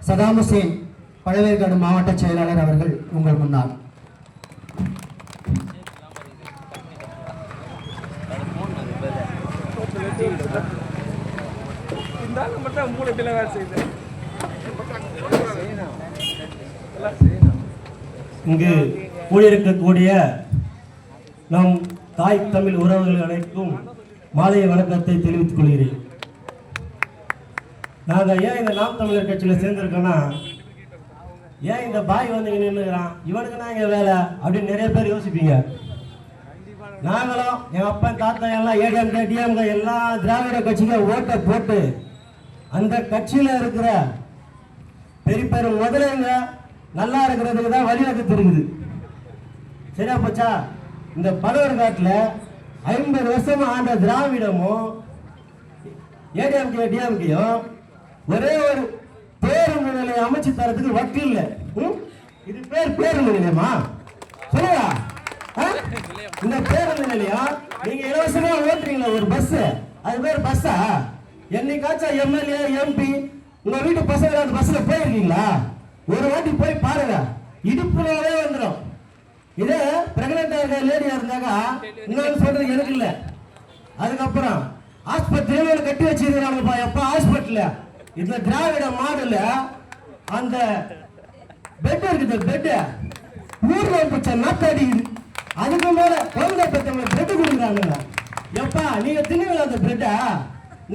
Saddam Hussein Pazhaverkadu மாவட்ட செயலாளர் அவர்கள் உங்கள் முன்னால். இங்கு கூடியிருக்கக்கூடிய நம் தாய் தமிழ் உறவுகள் அனைத்தும் மாலை வணக்கத்தை தெரிவித்துக் கொள்கிறேன். நாங்கள் ஏன் இந்த நாம் தமிழர் கட்சியில் சேர்ந்திருக்கோன்னா, ஏன் இந்த பாய் வந்து இங்கே நின்றுக்கிறான், இவனுக்கு நாங்கள் வேலை அப்படின்னு நிறைய பேர் யோசிப்பீங்க. நாங்களும் என் அப்பா தாத்தா எல்லாம் ஏடிஎம்கே டிஎம்கே எல்லா திராவிட கட்சிக்கும் ஓட்டை போட்டு அந்த கட்சியில் இருக்கிற பெரிய பெரும் முதலைங்க நல்லா இருக்கிறதுக்கு தான் வழிவகுத்து இருக்குது. சரியா போச்சா? இந்த பழவேற்காட்டில் 50 வருஷமா ஆண்ட திராவிடமும் ஏடிஎம்கே டிஎம்கேயும் ஒரே ஒரு பேருந்து நிலையை அமைச்சு தரத்துக்கு வக்கு இல்லை. இது பேருந்து நிலையமா சொல்லுங்க? இந்த பேருந்து நிலையம் நீங்க இலவசமா ஓட்டுறீங்களா ஒரு பஸ், அது பேர் பஸ்ஸா? என்னைக்காச்சும் எம்எல்ஏ எம்பி உங்க வீட்டு பசங்க அந்த பஸ்ல போயிருக்கீங்களா? ஒரு வாட்டி போய் பாருங்க, இடுப்புலவே வந்துடும். இதே பிரெக்னெண்டா இருக்க லேடியா இருந்தாக்கா இன்னொன்னு சொல்றது எனக்கு இல்லை. அதுக்கப்புறம் ஆஸ்பத்திரியில கட்டி வச்சிருக்கிறாங்கப்பா எப்ப ஹாஸ்பிட்டல்ல. இதுல திராவிட மாடல்ல அந்த பெட் இருக்குது, பெட் ஊர்ல பிடிச்ச நாத்தாடிக்குது. அதுக்கு மேல குழந்தை பெற்றவங்க பிரெட் கொடுக்குறாங்க. எப்பா நீங்க தின்னுங்களா அந்த பிரெட்டா?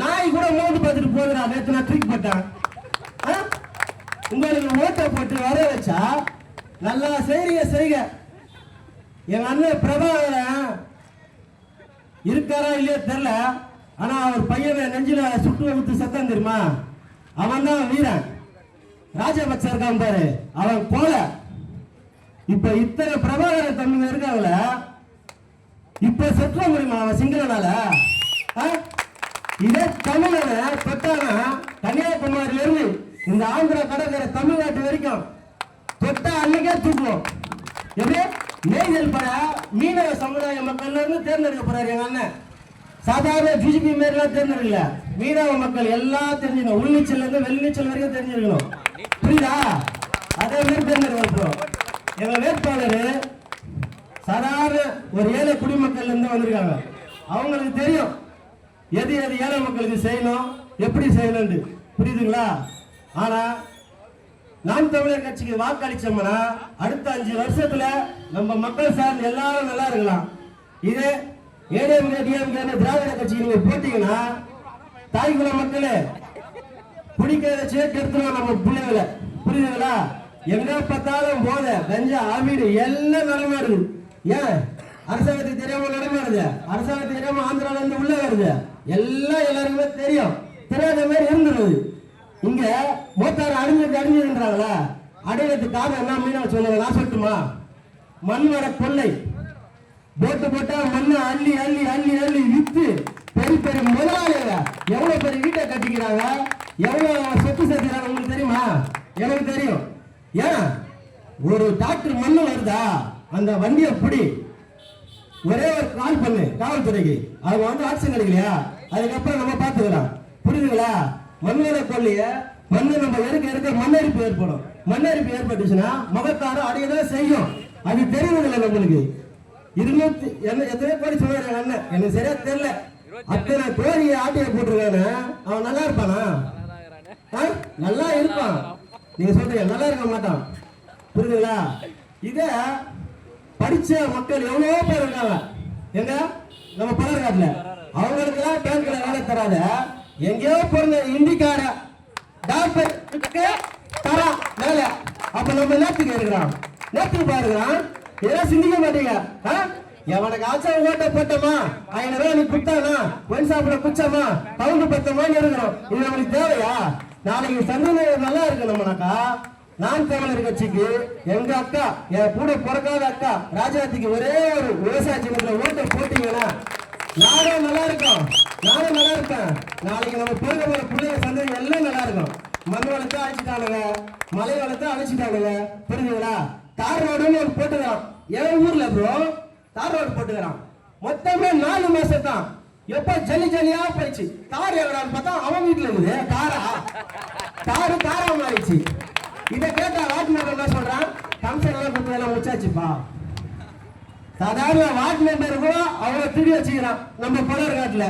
நாய் கூட மோந்து பார்த்துட்டு போகுதுடா. நேற்று நான் தூக்கி போட்டேன். உங்களுக்கு ஓட்டை போட்டு வர வச்சா நல்லா செய்ய எங்க அண்ணன் பிரபாகரன் இருக்காரா இல்லையா தெரியல, ஆனா அவர் பையனை நெஞ்சில சுட்டு வைத்து சத்தம் தெரியுமா? அவன் தான் வீரன். ராஜபக்ச இருக்கான் பாரு, அவன் போல. இப்ப இத்தனை பிரபாகரன் தம்பிங்க இருக்காங்கள, இப்ப செத்துற முடியுமா அவன் சிங்களனால? இதே தமிழனை தொட்டானா கன்னியாகுமரியில இருந்து இந்த ஆந்திரா கடற்கரை தமிழ்நாட்டு வரைக்கும் தொட்டா அன்னைக்கே தூக்குவோம். எப்படி நெய்தல் பட மீனவ சமுதாய மக்கள் இருந்து தேர்ந்தெடுக்க போறாரு எங்க அண்ணன். சாதாரண ஜிஜிபி மாரிலாம் தேர்ந்தெடுக்கல, மீனவ மக்கள் எல்லாம் தெரிஞ்சுக்கணும். உள்நீச்சல் இருந்து வெள்நீச்சல் வரைக்கும் தெரிஞ்சிருக்கணும். புரியுதா? அதே மாதிரி தேர்ந்தெடுக்கிறோம். எங்க வேட்பாளர் சாதாரண ஒரு ஏழை குடிமக்கள் இருந்து வந்திருக்காங்க. அவங்களுக்கு தெரியும் எது எது ஏழை மக்களுக்கு செய்யணும், எப்படி செய்யணும். புரியுதுங்களா? ஆனா நாம் தமிழர் கட்சிக்கு வாக்களிச்சோம்னா அடுத்த 5 வருஷத்துல நம்ம மக்கள் சார்ந்து எல்லாரும் நல்லா இருக்கலாம். இதே ஏடிஎம்கே டிஎம்கே திராவிட கட்சி நீங்க போட்டீங்கன்னா தாய்குல மக்களே குடிக்கிறத சேர்த்துருவோம் நம்ம பிள்ளைகளை. புரியுதுங்களா? எங்க பார்த்தாலும் போத கஞ்சா ஆமீடு எல்லாம் நடமாடுது. ஏன் அரசாங்கத்துக்கு தெரியாம நடமாடுது? அரசாங்கத்துக்கு தெரியாம ஆந்திரால இருந்து உள்ள வருது. எல்லாம் எல்லாருக்குமே தெரியும். தெரியாத மாதிரி இருந்துருது. இங்க மோட்டார் அடிஞ்சுன்றாங்களா? அடையிறதுக்கு காரணம் என்ன? மீனவ சொல்லுங்க, நான் சொல்லட்டுமா? மண்வர கொள்ளை. போட்டு போட்டா மண்ணை அள்ளி அள்ளி அள்ளி அள்ளி வித்து பெரிய பெரிய முதலாளிங்க எவ்வளவு பெரிய வீட்டை கட்டிக்கிறாங்க, எவ்வளவு சொத்து சேர்த்துக்கிறாங்க உங்களுக்கு தெரியுமா? எனக்கு தெரியும். ஏன் ஒரு டாக்டர் மண்ணு வருதா, அந்த வண்டியை பிடி, ஒரே ஒரு கால் பண்ணு காவல்துறைக்கு, அவங்க வந்து ஆக்ஷன் கிடைக்கலையா, அதுக்கப்புறம் நம்ம பார்த்துக்கலாம். புரியுதுங்களா? மண்வர கொள்ளைய மண்ணு நம்ம இருக்க மண்ணரிப்பு ஏற்படும். மண்ணரிப்பு ஏற்பட்டுச்சுன்னா முகத்தாரம் அடையதான் செய்யும். அது தெரியுதுங்களா நம்மளுக்கு? 200 எத்தனை கோடி சொன்னாரு அண்ணன், எனக்கு சரியா தெரியல. அத்தனை கோழியை ஆட்டையை போட்டுருக்கானு அவன் நல்லா இருப்பானா? நல்லா இருப்பான். நீங்க சொல்றீங்க நல்லா இருக்க மாட்டான். புரியுதுங்களா? இத படிச்ச மக்கள் எவ்வளவோ பேர் இருக்காங்க. எங்க நம்ம பழவேற்காட்டுல அவங்களுக்கு எல்லாம் பேங்க்ல வேலை தராத எங்கேயோ பிறந்த இந்திக்கார டாக்டர் தரா வேலை. அப்ப நம்ம நேரத்துக்கு இருக்கிறோம், நேரத்துக்கு பாருங்கிறான். இதெல்லாம் சிந்திக்க மாட்டீங்க. எவனுக்கு ஆச்சா ஓட்ட போட்டோமா 1000 ரூபாய் நீ குத்தானா ஒன் சாப்பிட குச்சாமா கவுண்டு பத்தமான்னு இருக்கிறோம். இது நம்மளுக்கு தேவையா? நாளைக்கு சந்தன நல்லா இருக்கணும்னாக்கா நான் தமிழர் கட்சிக்கு எங்க அக்கா, என் கூட பிறக்காத அக்கா ராஜாத்திக்கு ஒரே ஒரு விவசாய சின்னத்துல ஓட்ட போட்டீங்கன்னா நானும் நல்லா இருக்கும், நானும் நல்லா இருக்கேன். நாளைக்கு நம்ம பிறகு போற பிள்ளைங்க சந்ததி எல்லாம் நல்லா இருக்கும். மண் வளத்தை அழைச்சிட்டானுங்க, மலை வளத்தை அழைச்சிட்டானுங்க. புரிஞ்சுங்களா? தார் ரோடுன்னு ஒரு போட்டுக்கிறான் என் ஊர்ல ப்ரோ. தார் ரோடு போட்டுக்கிறான். மொத்தமே 4 மாசம் தான். எப்ப ஜல்லி ஜல்லியா போயிடுச்சு. கார் எவரான்னு பார்த்தா அவன் வீட்டுல இருக்குது. காரா மாறிடுச்சு. இதை கேட்டா வார்டு மெம்பர் என்ன சொல்றான், கம்சன் எல்லாம் கொடுத்து முடிச்சாச்சுப்பா. சாதாரண வார்டு மெம்பர் கூட அவ்வளவு திருடி வச்சுக்கிறான் நம்ம பலர்காட்டுல.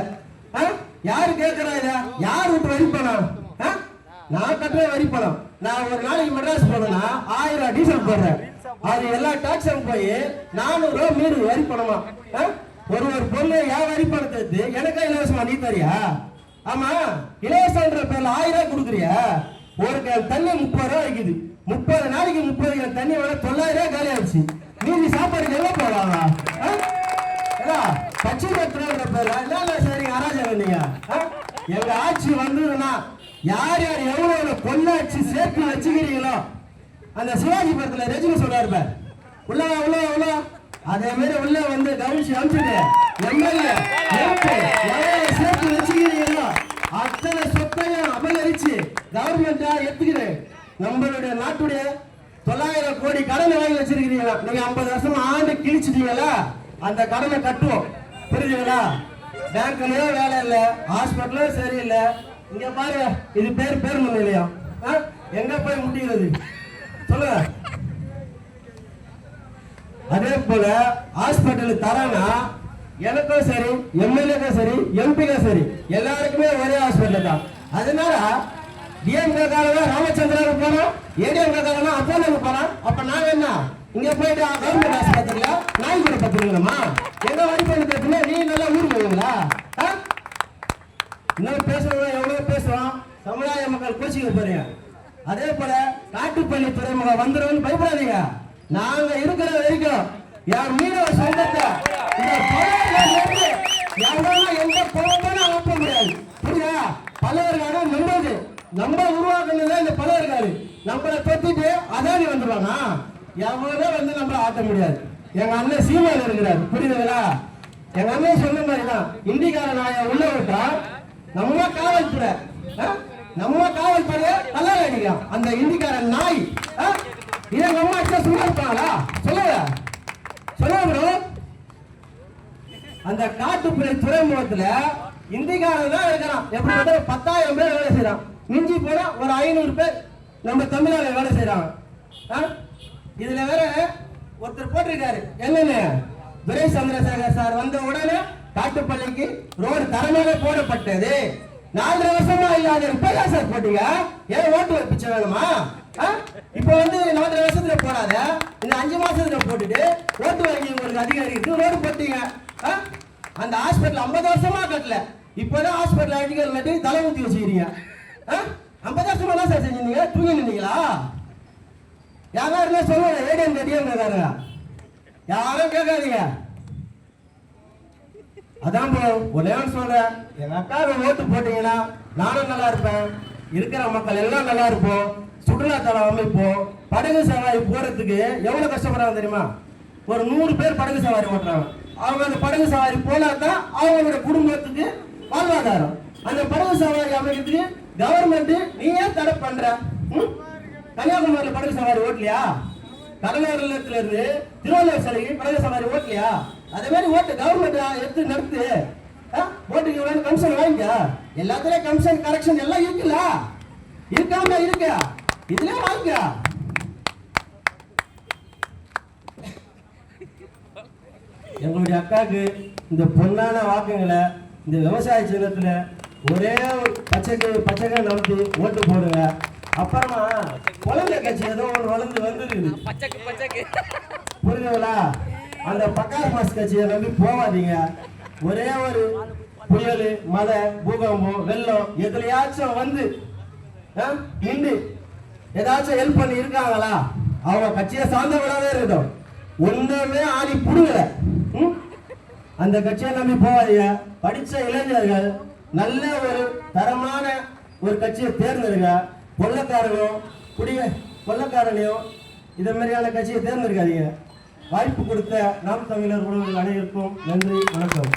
யாரு கேட்கறா இத? யார் விட்டு வரி பணம்? நான் கட்டுற வரி பணம். நான் ஒரு நாளைக்கு மெட்ராஸ் போனேன்னா 1000 டீசல் போடுறேன். அது எல்லா டாக்ஸும் போய் 400 ரூபா மீறி வரி பணமா. ஒரு பொண்ணு என் வரி பணத்தை எடுத்து எனக்கா இலவசமா நீ தரியா? ஆமா, இலவசன்ற பேர்ல 1000 ரூபாய் கொடுக்குறியா? ஒரு கேன் தண்ணி 30 ரூபாய் விற்குது. 30 நாளைக்கு 30 கேன் தண்ணி வேணா 900 ரூபாய் காலி ஆயிடுச்சு. மீதி சாப்பாடுக்கு எல்லாம் போவாங்க. கட்சி கட்டுற பேர்ல என்ன சரிங்க அராஜகம் நீங்க? எங்க ஆட்சி வந்ததுன்னா யார் யார் எவ்வளவு கொள்ளாட்சி சேர்த்து வச்சுக்கிறீங்களோ, அந்த சிவாஜி படத்துல ரஜினி சொல்றாரு உள்ள அதே மாதிரி உள்ள வந்து கவனிச்சு அனுப்பிச்சுட்டு எம்எல்ஏ சேர்த்து வச்சுக்கிறீங்களோ அத்தனை சொத்தையும் அபகரிச்சு கவர்மெண்டா எடுத்துக்கிறேன். நம்மளுடைய நாட்டுடைய 900 கோடி கடனை வாங்கி வச்சிருக்கிறீங்களா? நீங்க 50 வருஷம் ஆண்டு கிழிச்சிட்டீங்களா? அந்த கடனை கட்டுவோம். புரியுதுங்களா? பேங்க்லயும் வேலை இல்லை, ஹாஸ்பிட்டலும் சரியில்லை. இங்க பாரு, இது பேருந்து நிலையம். எங்க போய் முடிகிறது சொல்லுங்க. அதே போல ஹாஸ்பிட்டல் தரனா எனக்கும் சரி, எம்எல்ஏக்கும் சரி, எம்பிக்கும் சரி, எல்லாருக்குமே ஒரே ஹாஸ்பிட்டல் தான். அதனால டிஎம்கே காரங்க ராமச்சந்திரன் போனோம், ஏடிஎம்கே காரங்க அப்போலோக்கு போனோம். அப்ப நாங்க என்ன இங்க போயிட்டு கவர்மெண்ட் ஆஸ்பத்திரியில நாய் கூட பத்துருங்கம்மா? எங்க வரி பண்ணி நீ நல்லா ஊர் போவீங்களா? இன்னும் பேசுறோம், எவ்வளவு பேசுறோம். சமுதாய மக்கள் கோச்சிக்க போறீங்க. அதே போல காட்டுப்பள்ளி துறைமுகம் வந்துடும் பயப்படாதீங்க. நாங்க இருக்கிற வரைக்கும் யார் மீனவ சொந்தத்தை எந்த குழப்பம் அனுப்ப முடியாது. புரியுதா? பலவர்காடு நம்பது நம்ம உருவாக்குனது இந்த பலவர்காடு. நம்மளை தொத்திட்டு அதானி வந்துருவாங்க. எவ்வளோ வந்து நம்மள ஆட்ட முடியாது. எங்க அண்ணன் சீமான் இருக்கிறார். புரியுதுங்களா? எங்க அண்ணன் சொன்ன மாதிரிதான் இந்திக்கார நாயை உள்ள விட்டா நம்ம காவல்துறை நல்லா அடிக்கலாம். அந்த இந்திக்கார நாய் இதை நம்ம அடிச்சா சும்மா இருப்பாங்களா? சொல்லுங்க. அந்த காட்டுப்பள்ளி துறைமுகத்துல இந்திக்காரன் தான் இருக்கிறான். எப்படி 10,000 பேர் வேலை செய்யறான். மிஞ்சி போனா ஒரு 500 பேர் நம்ம தமிழ்நாடு வேலை செய்யறாங்க. இதுல வேற ஒருத்தர் போட்டிருக்காரு, என்னன்னு துரை சந்திரசேகர் சார் வந்த உடனே காட்டுப்பள்ளிக்கு ரோடு தரமாக போடப்பட்டது. 4 வருஷமா இல்லாத இப்ப சார் போட்டீங்க. ஏன் ஓட்டு பிச்சை வேணுமா? இப்ப வந்து 4 வருஷத்துல போடாத, இந்த 5 மாசத்துல போட்டுட்டு ஓட்டு வாங்கி உங்களுக்கு அதிகாரி இருக்கு ரோடு போட்டீங்க. அந்த ஹாஸ்பிட்டல் 50 வருஷமா கட்டல. இப்பதான் ஹாஸ்பிட்டல் அதிகாரி கட்டி தலை ஊத்தி வச்சுக்கிறீங்க. 50 வருஷமா தான் சார் செஞ்சீங்க. தூங்கி நின்றீங்களா? யாரும் சொல்லுங்க. ஏடிஎம் கட்டியம் கேட்காருங்க, யாரும் கேட்காதீங்க. அதான் ஒரே சொல்றேன், எங்க அக்காவை ஓட்டு போட்டீங்கன்னா நானும் நல்லா இருப்பேன், இருக்கிற மக்கள் எல்லாம் நல்லா இருப்போம், சுற்றுலாத்தலம் அமைப்போம். படகு சவாரி போறதுக்கு எவ்வளவு கஷ்டப்படுறாங்க தெரியுமா? ஒரு 100 பேர் படகு சவாரி ஓட்டுறாங்க. அவங்க அந்த படகு சவாரி போனாதான் அவங்களோட குடும்பத்துக்கு வாழ்வாதாரம். அந்த படகு சவாரி அமைக்கிறதுக்கு கவர்மெண்ட் நீ ஏன் தடை பண்ற? கன்னியாகுமரியில படகு சவாரி ஓட்டலையா? கடலூர்ல இருந்து திருவள்ளுவர் சிலைக்கு படகு சவாரி ஓட்டலையா? அதே மாதிரி ஓட்டு கவர்மெண்ட் எடுத்து நடத்து. ஓட்டுக்கு இவ்வளவு கமிஷன் வாங்கிக்க. எல்லாத்துலயும் கமிஷன் கரெக்ஷன் எல்லாம் இருக்குல்ல, இருக்காம இருக்க இதுல வாங்கிக்க. எங்களுடைய அக்காவுக்கு இந்த பொன்னான வாக்குங்களை இந்த விவசாய சின்னத்துல ஒரே பச்சைக்கை நம்பி ஓட்டு போடுங்க. அப்புறமா குழந்தை கட்சி ஏதோ ஒன்று வந்துருக்குது, புரியுதுங்களா? அந்த பக்கார் மாஸ் கட்சியை நம்பி போவாதீங்க. ஒரே ஒரு புயல், மழை, பூகம்பம், வெள்ளம் எதுலையாச்சும் வந்து நின்று ஏதாச்சும் ஹெல்ப் பண்ணி இருக்காங்களா? அவங்க கட்சியை சார்ந்தவங்களாவே இருக்கட்டும், ஒன்றுமே ஆடி புடுங்கல. அந்த கட்சியை நம்பி போவாதீங்க. படிச்ச இளைஞர்கள் நல்ல ஒரு தரமான ஒரு கட்சியை தேர்ந்தெடுங்க. கொள்ளக்காரனையும் இதை மாதிரியான கட்சியை தேர்ந்தெடுக்காதீங்க. வாய்ப்பு கொடுத்த நாம் தமிழர் உறவுகள் அனைவருக்கும் நன்றி, வணக்கம்.